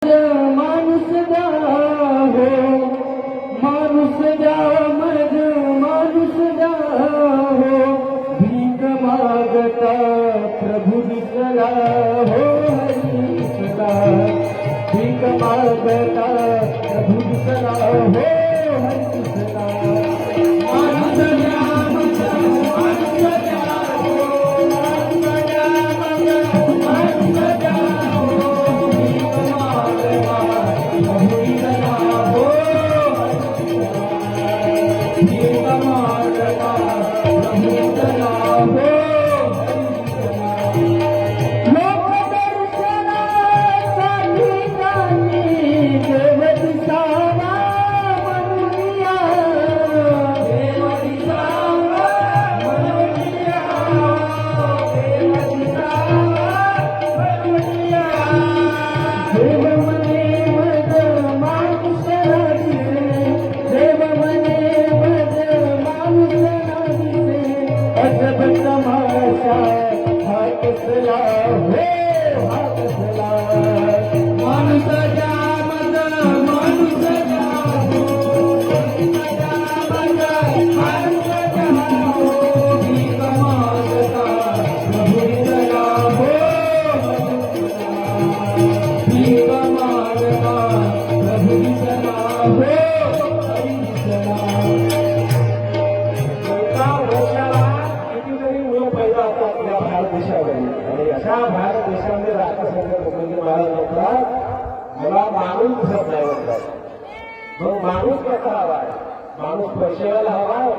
माणूस द्या हो, माणूस द्या मग माणूस द्या हो, भीक मागता प्रभू दिसला हो, हरी दिसला भीक मागता प्रभू दिसला हो, हरी दिसला माणूस द्या मग माणूस द्या हो, माणूस द्या मग माणूस द्या हो, भीक मागता प्रभू दिसला हो, भीक मागता प्रभू दिसला हो, भारत देशामध्ये राष्ट्रसंत तुकडोजी महाराज म्हणतात मला माणूस दिसत नाही म्हणतात. मग माणूस कसा हवाय? माणूस पैशाला हवाय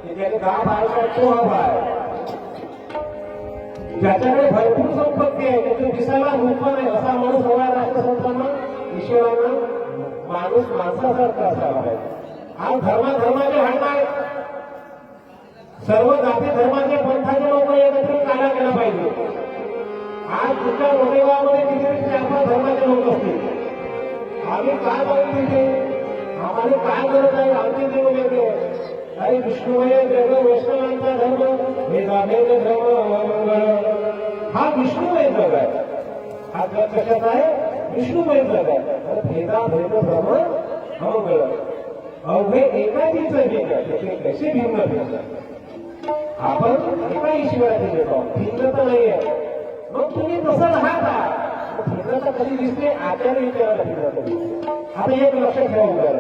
की त्याने काम आहे तो हवाय? ज्याच्याकडे भरपूर संपत्ती आहे त्याचे दिसायला रूप नाही असा माणूस हवाय राष्ट्रसंतांना ईश्वरांना? माणूस माणसासारखा असायला पाहिजे. आज धर्माचे हाड आहेत, सर्व जाती धर्माचे पंथाचे लोक एकत्र काढा केला पाहिजे. आज तुमच्या वडेगावामध्ये किती 4-5 धर्माचे लोक असतील. आम्ही काय बघू तिथे आम्हाला काय गरज आहे? आमचे देव वेगळे काही विष्णुमय वेगळं, वैष्णवांचा धर्म भेदाभेद धर्म मंगळ हा विष्णुमय जग आहे. हा जग कशात आहे? विष्णुमय जग आहे. भेदाभेद धर्म मंगळ अवघे एकाचीच भेद त्याचे कसे भिन्न भेद आपण एका ईश्वराचे देतो भिन्न तर नाही आहे. मग तुम्ही तसं राहता भिन्नता कधी दिसते? आचार्य विचारायला भिन्नता दिसते. आता एक लक्षात ठेवा,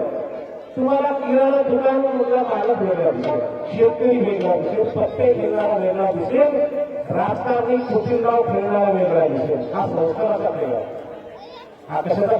तुम्हाला किराणा दुकान मधला मालक वेगळा दिसेल, शेतकरी वेगळा दिसेल, पत्ते खेळणारा वेगळा दिसेल, राजकारणी कुटीरगाव खेळणारा वेगळा दिसेल. हा संस्काराचा खेळ आहे. हा कशाचा